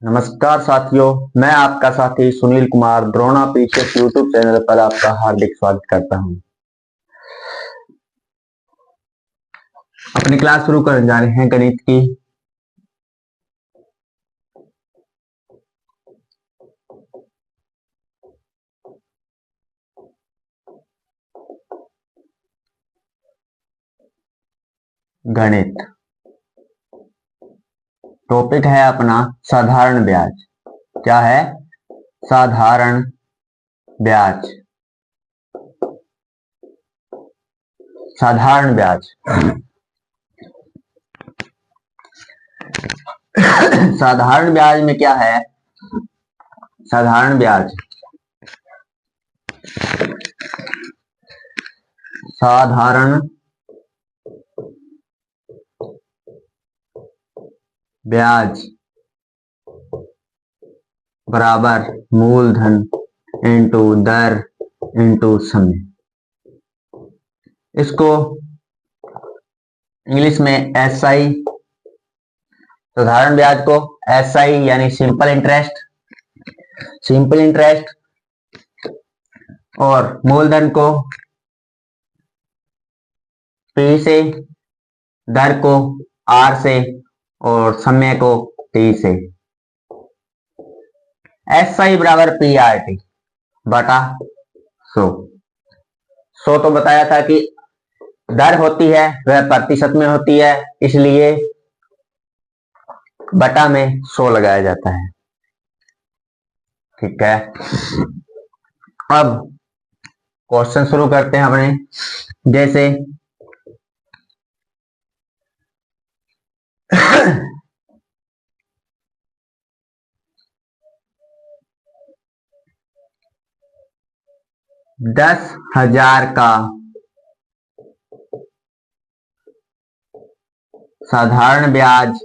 नमस्कार साथियों, मैं आपका साथी सुनील कुमार द्रोणा पीछे यूट्यूब चैनल पर आपका हार्दिक स्वागत करता हूं। अपनी क्लास शुरू करने जा रहे हैं गणित की। गणित टॉपिक है अपना साधारण ब्याज। क्या है? साधारण ब्याज। साधारण ब्याज साधारण ब्याज में क्या है? साधारण ब्याज साधारण ब्याज बराबर मूलधन इंटू दर इंटू समय। इसको इंग्लिश में एसआई, साधारण ब्याज को एसआई यानी सिंपल इंटरेस्ट और मूलधन को पी से, दर को आर से और समय को टी से। एसआई बराबर पी आर टी बटा 100 तो बताया था कि दर होती है वह प्रतिशत में होती है, इसलिए बटा में 100 लगाया जाता है। ठीक है, अब क्वेश्चन शुरू करते हैं अपने। जैसे 10,000 का साधारण ब्याज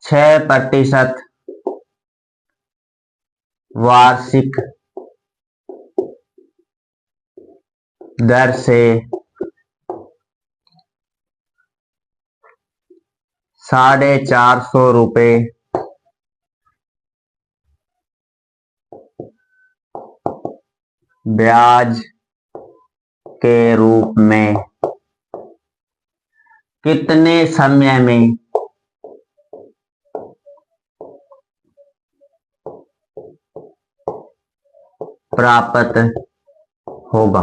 6% वार्षिक दर से 450 रुपए ब्याज के रूप में कितने समय में प्राप्त होगा।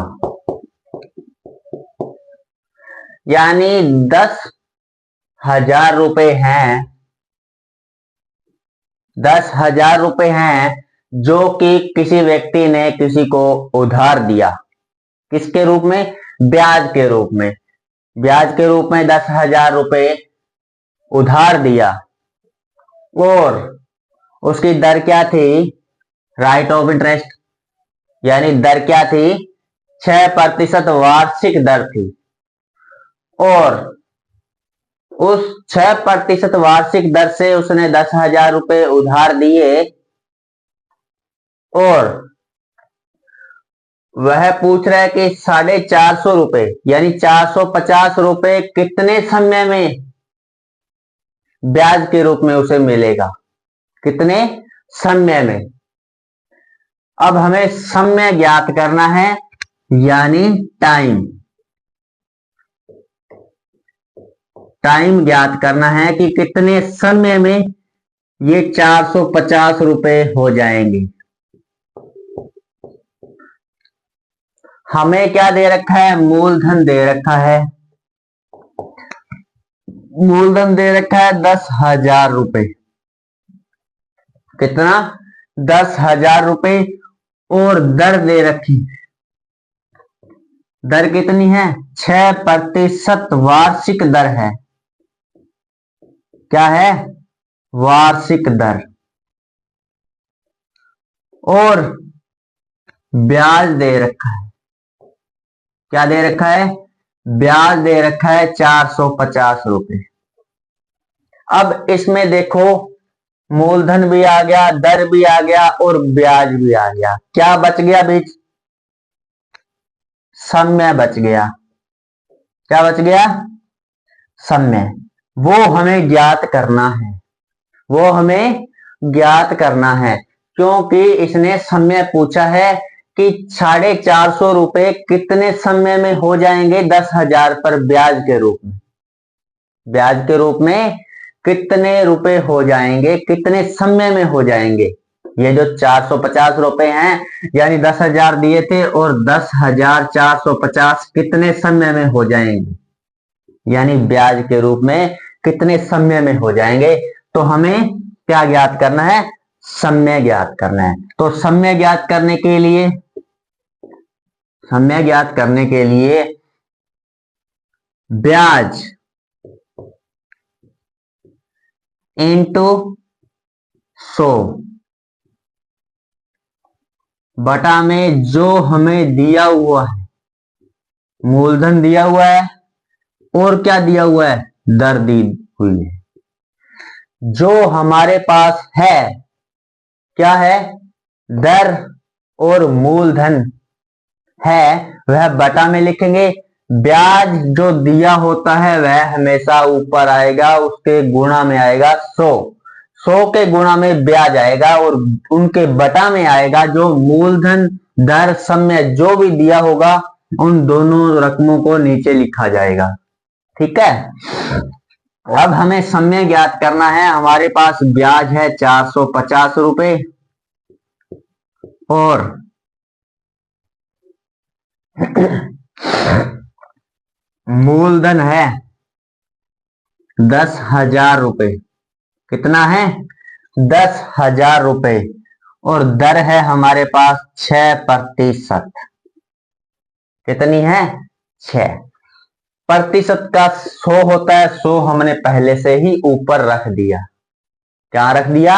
यानी 10,000 रुपए हैं, 10,000 रुपए हैं जो कि किसी व्यक्ति ने किसी को उधार दिया। किसके रूप में? ब्याज के रूप में। ब्याज के रूप में 10,000 रुपए उधार दिया और उसकी दर क्या थी? राइट ऑफ इंटरेस्ट, यानी दर क्या थी? 6% वार्षिक दर थी और उस 6% वार्षिक दर से उसने 10,000 रुपए उधार दिए और वह पूछ रहा है कि 450 रुपए यानी 450 रुपए कितने समय में ब्याज के रूप में उसे मिलेगा। कितने समय में? अब हमें समय ज्ञात करना है, यानी टाइम ज्ञात करना है कि कितने समय में ये 450 रुपए हो जाएंगे। हमें क्या दे रखा है? मूलधन दे रखा है। मूलधन दे रखा है 10,000 रुपए। कितना? 10,000 रुपए। और दर दे रखी, दर कितनी है? 6% वार्षिक दर है। क्या है? वार्षिक दर। और ब्याज दे रखा है। क्या दे रखा है? ब्याज दे रखा है 450 रुपए। अब इसमें देखो, मूलधन भी आ गया, दर भी आ गया और ब्याज भी आ गया। क्या बच गया बीच? समय बच गया। क्या बच गया? समय। वो हमें ज्ञात करना है, वो हमें ज्ञात करना है, क्योंकि इसने समय पूछा है कि 450 रुपए कितने समय में हो जाएंगे 10,000 पर ब्याज के रूप में। ब्याज के रूप में कितने रुपए हो जाएंगे, कितने समय में हो जाएंगे। ये जो 450 रुपए हैं, यानी 10,000 दिए थे, और 10,450 कितने समय में हो जाएंगे, यानी ब्याज के रूप में कितने समय में हो जाएंगे। तो हमें क्या ज्ञात करना है? समय ज्ञात करना है। तो समय ज्ञात करने के लिए, समय ज्ञात करने के लिए ब्याज इंटू 100 बटा में जो हमें दिया हुआ है, मूलधन दिया हुआ है, और क्या दिया हुआ है? दर दी हुई है। जो हमारे पास है क्या है? दर और मूलधन है, वह बटा में लिखेंगे। ब्याज जो दिया होता है वह हमेशा ऊपर आएगा, उसके गुणा में आएगा 100। 100 के गुणा में ब्याज आएगा, और उनके बटा में आएगा जो मूलधन, दर, समय जो भी दिया होगा, उन दोनों रकमों को नीचे लिखा जाएगा। ठीक है। अब हमें समय ज्ञात करना है। हमारे पास ब्याज है 450 रुपए, और मूलधन है 10,000 रुपए। कितना है? 10,000 रुपए। और दर है हमारे पास 6%। कितनी है? 6% का 100 होता है। 100 हमने पहले से ही ऊपर रख दिया। क्या रख दिया?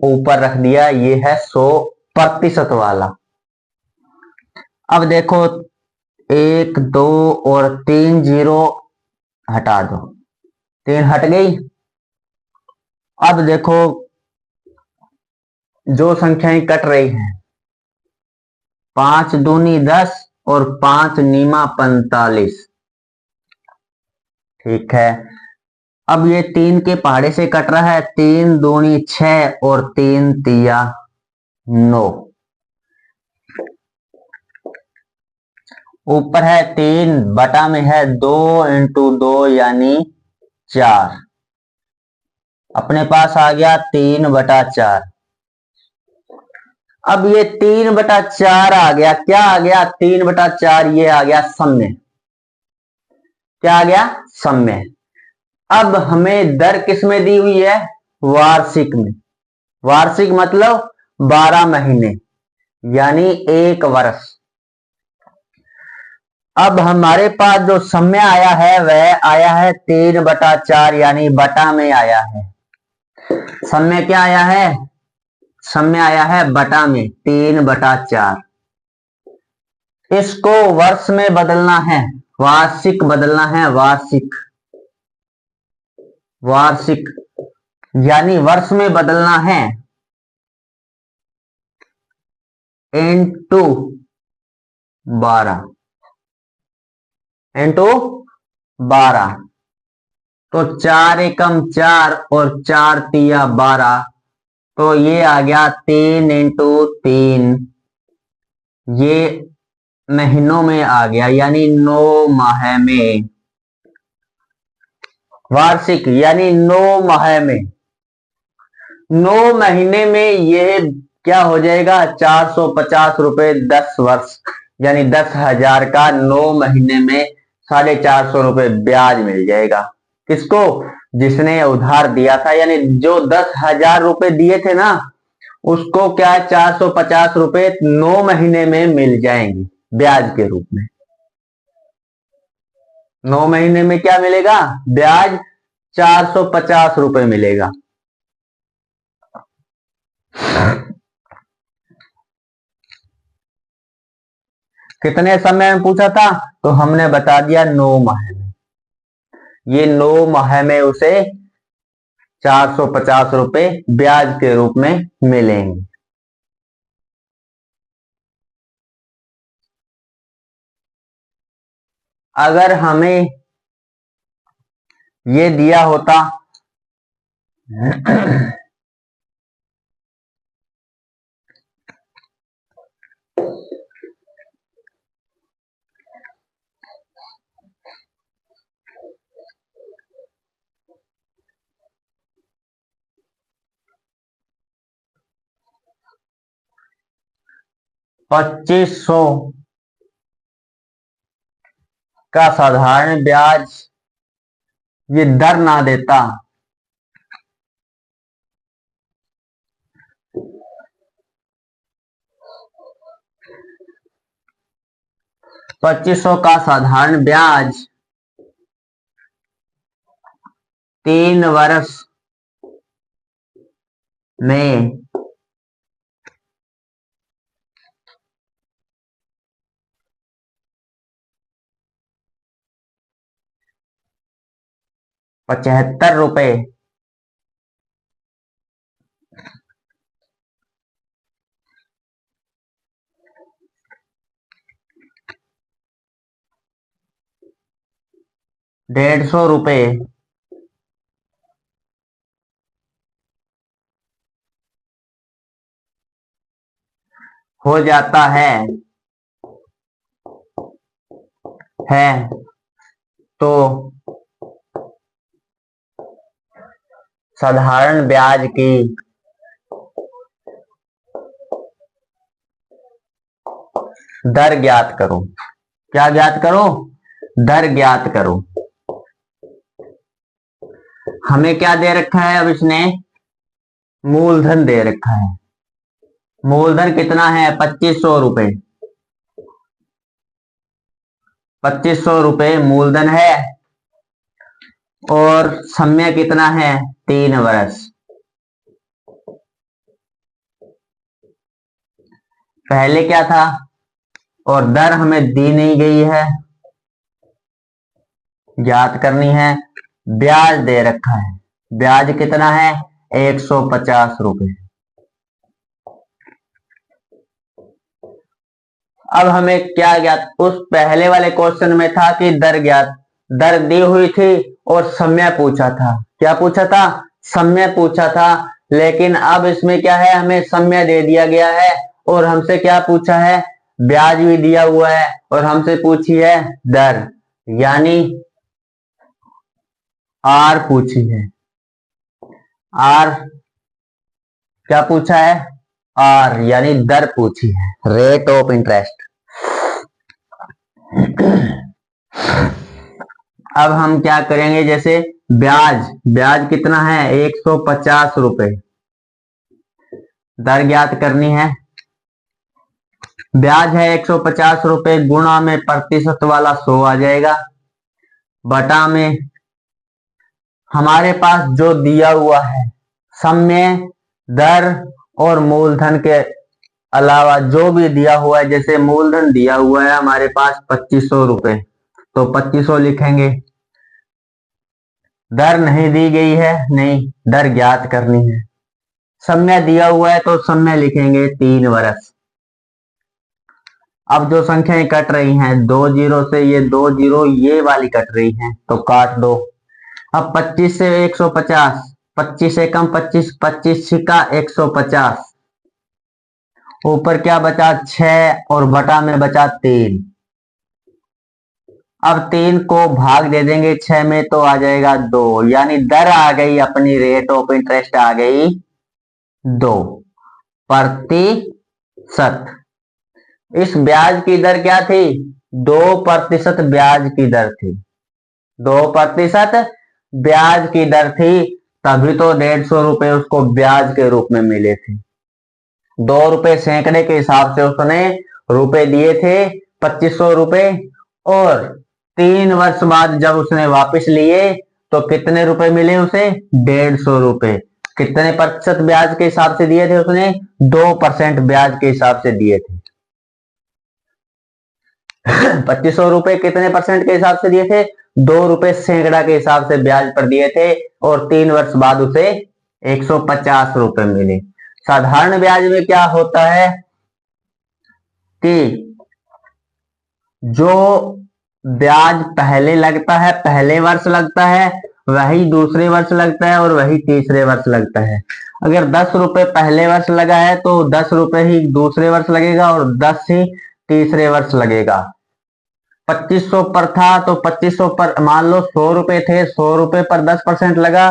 ऊपर रख दिया। ये है 100% वाला। अब देखो, 1, 2 और 3 जीरो हटा दो, 3 हट गई। अब देखो, जो संख्याएं कट रही हैं, 5 दूनी 10 और 5 नीमा 45। ठीक है। अब ये 3 के पहाड़े से कट रहा है। 3 दूनी 6 और 3 तिया 9। ऊपर है 3, बटा में है 2 इंटू 2 यानी 4। अपने पास आ गया 3/4। अब ये 3/4 आ गया। क्या आ गया? 3/4 ये आ गया समय। क्या आ गया? समय। अब हमें दर किस में दी हुई है? वार्षिक में। वार्षिक मतलब 12 महीने, यानी 1 वर्ष। अब हमारे पास जो समय आया है वह आया है 3/4, यानी बटा में आया है। समय क्या आया है? समय आया है बटा में 3/4। इसको वर्ष में बदलना है, वार्षिक बदलना है। वार्षिक, वार्षिक यानी वर्ष में बदलना है। Into 12, into 12। तो 4 एकम 4 और 4 तिया 12। तो ये आ गया 3 इंटू 3। ये महीनों में आ गया, यानी 9 माह में। वार्षिक यानी 9 माह में। 9 महीने में ये क्या हो जाएगा? 450 रुपए 10 वर्ष, यानी 10,000 का 9 महीने में 450 रुपए ब्याज मिल जाएगा। किसको? जिसने उधार दिया था, यानी जो 10,000 रुपए दिए थे ना, उसको क्या है? 450 रुपए 9 महीने में मिल जाएंगे ब्याज के रूप में। 9 महीने में क्या मिलेगा? ब्याज 450 रुपए मिलेगा। कितने समय में पूछा था? तो हमने बता दिया 9 माह में। ये 9 माह में उसे 450 रुपए ब्याज के रूप में मिलेंगे। अगर हमें ये दिया होता 2500 का साधारण ब्याज ये दर ना देता, $2500 का साधारण ब्याज 3 वर्ष में 75 रुपए ₹150 हो जाता है तो साधारण ब्याज की दर ज्ञात करो। क्या ज्ञात करो? दर ज्ञात करो। हमें क्या दे रखा है? अब इसने मूलधन दे रखा है। मूलधन कितना है? 2500 रुपए। 2500 रुपए मूलधन है और समय कितना है? 3 वर्ष। पहले क्या था? और दर हमें दी नहीं गई है, ज्ञात करनी है। ब्याज दे रखा है। ब्याज कितना है? 150 रुपए। अब हमें क्या ज्ञात? उस पहले वाले क्वेश्चन में था कि दर ज्ञात, दर दी हुई थी और समय पूछा था। क्या पूछा था? समय पूछा था। लेकिन अब इसमें क्या है? हमें समय दे दिया गया है और हमसे क्या पूछा है? ब्याज भी दिया हुआ है और हमसे पूछी है दर, यानी आर पूछी है। आर क्या पूछा है? आर यानी दर पूछी है, रेट ऑफ इंटरेस्ट। अब हम क्या करेंगे? जैसे ब्याज, ब्याज कितना है? 150 रुपए। दर ज्ञात करनी है। ब्याज है 150 रुपए, गुणा में प्रतिशत वाला 100 आ जाएगा, बटा में हमारे पास जो दिया हुआ है समय, दर और मूलधन के अलावा जो भी दिया हुआ है, जैसे मूलधन दिया हुआ है हमारे पास 2500 रुपए, तो 2500 लिखेंगे। दर नहीं दी गई है, नहीं, दर ज्ञात करनी है। समय दिया हुआ है तो समय लिखेंगे 3 वर्ष। अब जो संख्याएं कट रही हैं 2 जीरो से, ये 2 जीरो ये वाली कट रही हैं तो काट दो। अब 25 से 150, 25 से कम 25, 25 का 150, ऊपर क्या बचा? 6 और बटा में बचा 3। अब 3 को भाग दे देंगे 6 में तो आ जाएगा 2, यानी दर आ गई अपनी, रेट ऑफ इंटरेस्ट आ गई 2%। इस ब्याज की दर क्या थी? 2% ब्याज की दर थी। 2% ब्याज की दर थी, तभी तो 150 रुपए उसको ब्याज के रूप में मिले थे। 2 रुपए सैकड़े के हिसाब से उसने रुपए दिए थे 2500 रुपए, और 3 वर्ष बाद जब उसने वापस लिए तो कितने रुपए मिले उसे? 150 रुपए। कितने प्रतिशत ब्याज के हिसाब से दिए थे उसने? 2% ब्याज के हिसाब से दिए थे। 2500 रुपए कितने परसेंट के हिसाब से दिए थे? 2 रुपए सैकड़ा के हिसाब से ब्याज पर दिए थे, और 3 वर्ष बाद उसे 150 रुपए मिले। साधारण ब्याज में क्या होता है कि जो ब्याज पहले लगता है, पहले वर्ष लगता है, वही दूसरे वर्ष लगता है और वही तीसरे वर्ष लगता है। अगर 10 रुपए पहले वर्ष लगा है तो 10 रुपए ही दूसरे वर्ष लगेगा और 10 ही तीसरे वर्ष लगेगा। 2500 पर था तो 2500 पर मान लो 100 रुपए थे, 100 रुपए पर 10% लगा,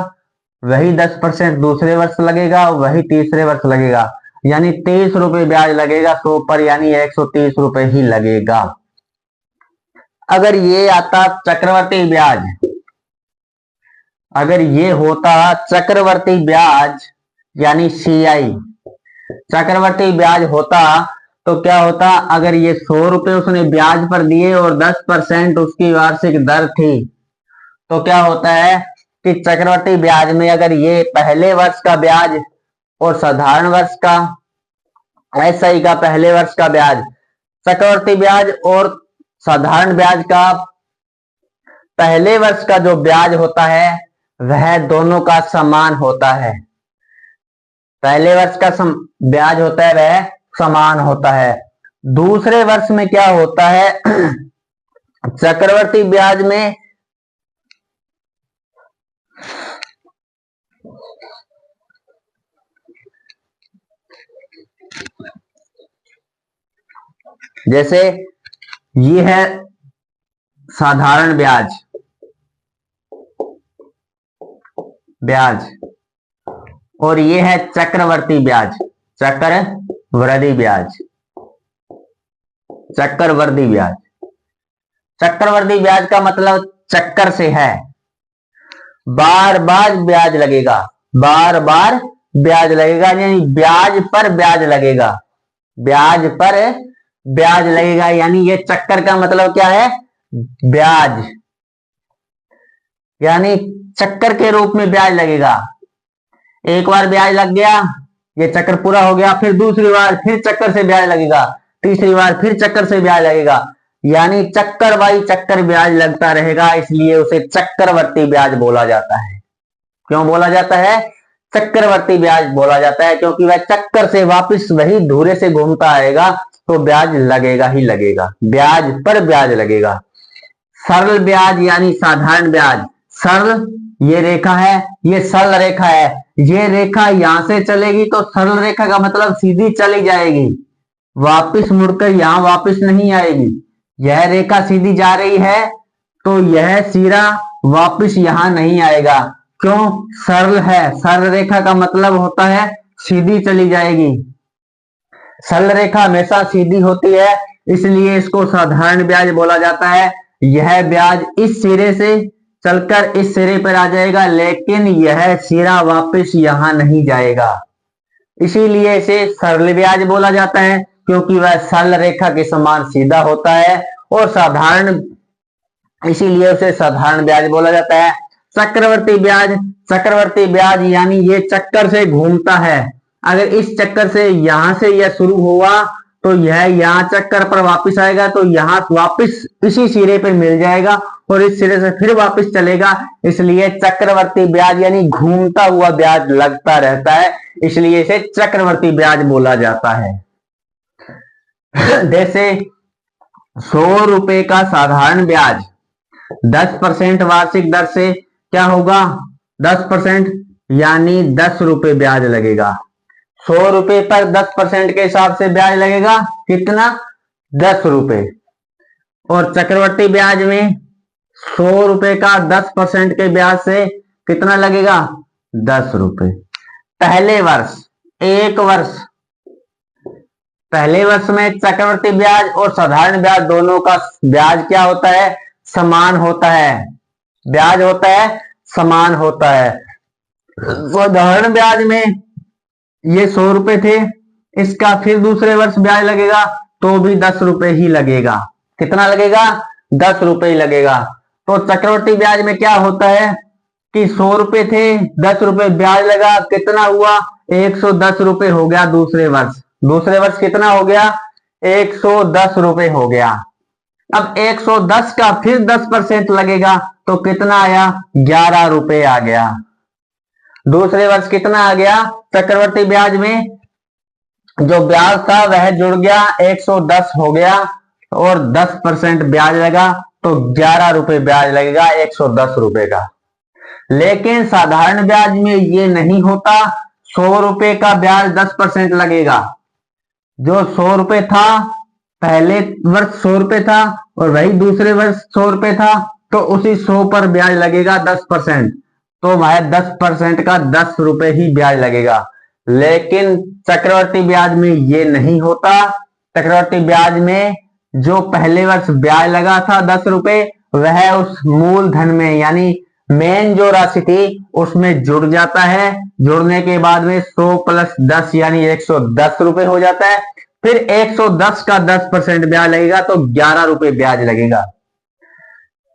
वही 10% दूसरे वर्ष लगेगा, वही तीसरे वर्ष लगेगा, यानी 30 रुपए ब्याज लगेगा 100 पर, यानी 130 रुपए ही लगेगा। अगर ये आता चक्रवर्ती ब्याज, अगर ये होता चक्रवर्ती ब्याज यानी CI, चक्रवर्ती ब्याज होता तो क्या होता, अगर ये 100 रुपए उसने ब्याज पर दिए और 10% उसकी वार्षिक दर थी, तो क्या होता है कि चक्रवर्ती ब्याज में अगर ये पहले वर्ष का ब्याज और साधारण वर्ष का, SI का पहले वर्ष का ब्याज, चक्रवर्ती ब्याज और साधारण ब्याज का पहले वर्ष का जो ब्याज होता है वह दोनों का समान होता है। पहले वर्ष का ब्याज होता है वह समान होता है। दूसरे वर्ष में क्या होता है, चक्रवर्ती ब्याज में जैसे ये है साधारण ब्याज और ये है चक्रवर्ती ब्याज, चक्रवर्ती ब्याज। चक्रवर्ती ब्याज का मतलब चक्कर से है, बार बार ब्याज लगेगा, बार बार ब्याज लगेगा, यानी ब्याज पर ब्याज लगेगा, ब्याज पर ब्याज लगेगा, यानी ये चक्कर का मतलब क्या है, ब्याज, यानी चक्कर के रूप में ब्याज लगेगा। एक बार ब्याज लग गया, ये चक्कर पूरा हो गया, फिर दूसरी बार फिर चक्कर से ब्याज लगेगा, तीसरी बार फिर चक्कर से ब्याज लगेगा, यानी चक्कर बाई चक्कर ब्याज लगता रहेगा, इसलिए उसे चक्रवर्ती ब्याज बोला जाता है। क्यों बोला जाता है, चक्रवर्ती ब्याज बोला जाता है, क्योंकि वह चक्कर से वापस वही धुरे से घूमता आएगा तो ब्याज लगेगा ही लगेगा, ब्याज पर ब्याज लगेगा। सरल ब्याज यानी साधारण ब्याज, सरल ये रेखा है, ये सरल रेखा है, ये रेखा यहां से चलेगी तो सरल रेखा का मतलब सीधी चली जाएगी, वापस मुड़कर यहां वापस नहीं आएगी। यह रेखा सीधी जा रही है तो यह सिरा वापस यहां नहीं आएगा, क्यों, सरल है, सरल रेखा का मतलब होता है सीधी चली जाएगी। सरल रेखा हमेशा सीधी होती है, इसलिए इसको साधारण ब्याज बोला जाता है। यह ब्याज इस सिरे से चलकर इस सिरे पर आ जाएगा, लेकिन यह सिरा वापस यहां नहीं जाएगा, इसीलिए इसे सरल ब्याज बोला जाता है, क्योंकि वह सरल रेखा के समान सीधा होता है, और साधारण, इसीलिए उसे साधारण ब्याज बोला जाता है। चक्रवर्ती ब्याज यानी ये चक्कर से घूमता है, अगर इस चक्कर से यहां से यह शुरू हुआ तो यह यहाँ चक्कर पर वापस आएगा, तो यहाँ वापस इसी सिरे पर मिल जाएगा और इस सिरे से फिर वापस चलेगा, इसलिए चक्रवर्ती ब्याज यानी घूमता हुआ ब्याज लगता रहता है, इसलिए इसे चक्रवर्ती ब्याज बोला जाता है। जैसे 100 रुपए का साधारण ब्याज 10% वार्षिक दर से क्या होगा, 10% यानी 10 रुपए ब्याज लगेगा। 100 रुपए पर 10% के हिसाब से ब्याज लगेगा, कितना, 10 रुपए। और चक्रवर्ती ब्याज में 100 रुपए का 10% के ब्याज से कितना लगेगा, 10 रुपए। पहले वर्ष, एक वर्ष, पहले वर्ष में चक्रवर्ती ब्याज और साधारण ब्याज दोनों का ब्याज क्या होता है, समान होता है, ब्याज होता है समान होता है। साधारण ब्याज में ये 100 रुपए थे, इसका फिर दूसरे वर्ष ब्याज लगेगा तो भी 10 रुपए ही लगेगा, कितना लगेगा, 10 रुपए ही लगेगा। तो चक्रवर्ती ब्याज में क्या होता है कि 100 रुपए थे, 10 रुपए ब्याज लगा, कितना हुआ, 110 रुपए हो गया दूसरे वर्ष। दूसरे वर्ष कितना हो गया, 110 रुपए हो गया। अब 110 का फिर 10% लगेगा तो कितना आया, 11 रुपए आ गया। दूसरे वर्ष कितना आ गया, चक्रवर्ती ब्याज में जो ब्याज था वह जुड़ गया, 110 हो गया और 10% ब्याज लगा तो 11 रुपए ब्याज लगेगा 110 रुपए का। लेकिन साधारण ब्याज में ये नहीं होता। 100 रुपए का ब्याज 10% लगेगा। जो 100 रुपए था, पहले वर्ष 100 रुपए था और वही दूसरे वर्ष 100 रुपए था, तो उसी 100 पर ब्याज लगेगा 10%। तो वह 10% का 10 रुपए ही ब्याज लगेगा। लेकिन चक्रवर्ती ब्याज में ये नहीं होता। चक्रवर्ती ब्याज में जो पहले वर्ष ब्याज लगा था 10 रुपए, वह उस मूलधन में यानी मेन जो राशि थी उसमें जुड़ जाता है। जुड़ने के बाद में 100 + 10 यानी 110 रुपए हो जाता है। फिर 110 का 10% ब्याज लगेगा तो 11 रुपए ब्याज लगेगा।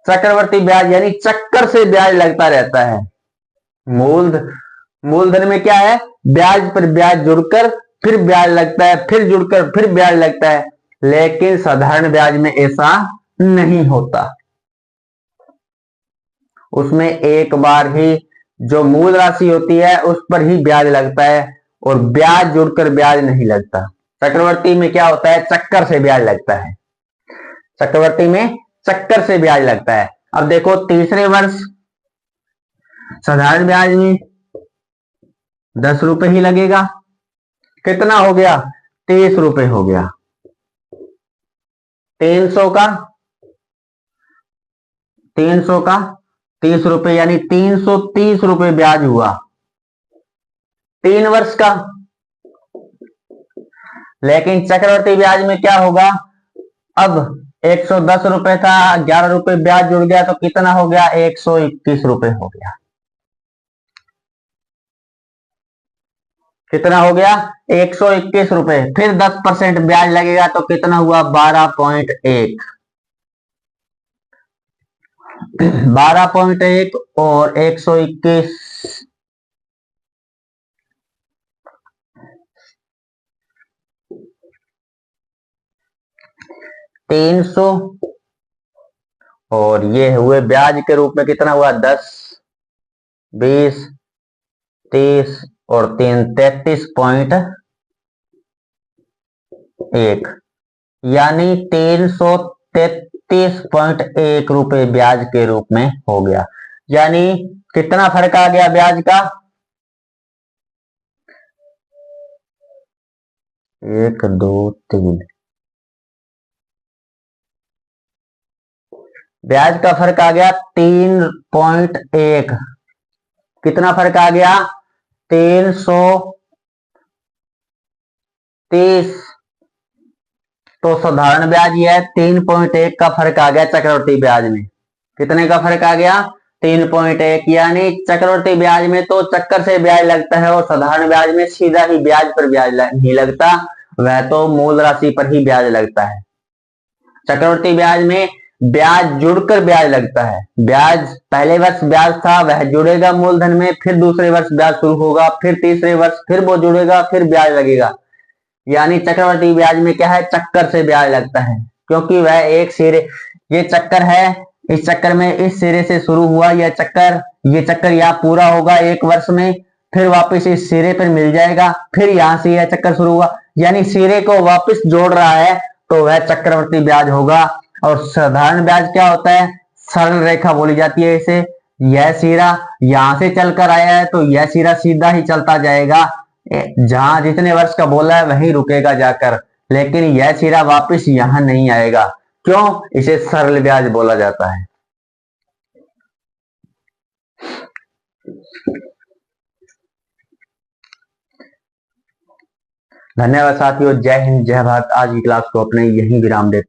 चक्रवर्ती ब्याज यानी चक्कर से ब्याज लगता रहता है। मूलधन में क्या है, ब्याज पर ब्याज जुड़कर फिर ब्याज लगता है, फिर जुड़कर फिर ब्याज लगता है। लेकिन साधारण ब्याज में ऐसा नहीं होता। उसमें एक बार ही जो मूल राशि होती है उस पर ही ब्याज लगता है और ब्याज जुड़कर ब्याज नहीं लगता। चक्रवर्ती में क्या होता है, चक्कर से ब्याज लगता है। चक्रवर्ती में चक्कर से ब्याज लगता है। अब देखो तीसरे वर्ष साधारण ब्याज में 10 रुपए ही लगेगा। कितना हो गया, 30 रुपए हो गया। 300 का 30 रुपए यानी 330 रुपए ब्याज हुआ 3 वर्ष का। लेकिन चक्रवर्ती ब्याज में क्या होगा, अब 110 रुपए था, 11 रुपए ब्याज जुड़ गया तो कितना हो गया, 121 रुपए हो गया। कितना हो गया, 121 रुपए। फिर 10% ब्याज लगेगा तो कितना हुआ, 12.1। 12.1 और 121 300 और ये हुए ब्याज के रूप में कितना हुआ, 10, 20, 30 और 3 33.1 यानी 333.1 रुपए ब्याज के रूप में हो गया। यानी कितना फर्क आ गया ब्याज का, 1, 2, 3। ब्याज का फर्क आ गया 3.1। कितना फर्क आ गया, 330। तो साधारण ब्याज ये है, 3.1 का फर्क आ गया चक्रवर्ती ब्याज में। कितने का फर्क आ गया, 3.1। यानी चक्रवर्ती ब्याज में तो चक्कर से ब्याज लगता है और साधारण ब्याज में सीधा ही ब्याज पर ब्याज नहीं लगता, वह तो मूल राशि पर ही ब्याज लगता है। चक्रवर्ती ब्याज में ब्याज जुड़कर ब्याज लगता है। ब्याज पहले वर्ष ब्याज था वह जुड़ेगा मूलधन में, फिर दूसरे वर्ष ब्याज शुरू होगा, फिर तीसरे वर्ष फिर वो जुड़ेगा, फिर ब्याज लगेगा। यानी चक्रवर्ती ब्याज में क्या है, चक्कर से ब्याज लगता है, क्योंकि वह एक सिरे, ये चक्कर है, इस चक्कर में इस सिरे से शुरू हुआ यह चक्कर, ये चक्कर यहाँ पूरा होगा 1 वर्ष में, फिर वापस इस सिरे पर मिल जाएगा, फिर यहां से यह चक्कर शुरू हुआ, यानी सिरे को वापस जोड़ रहा है, तो वह चक्रवर्ती ब्याज होगा। और साधारण ब्याज क्या होता है, सरल रेखा बोली जाती है इसे। यह सिरा यहां से चलकर आया है तो यह सिरा सीधा ही चलता जाएगा, जहां जितने वर्ष का बोला है वहीं रुकेगा जाकर, लेकिन यह सिरा वापस यहां नहीं आएगा। क्यों, इसे सरल ब्याज बोला जाता है। धन्यवाद साथियों, जय हिंद, जय भारत। आज की क्लास को अपने यहीं विराम देते हैं।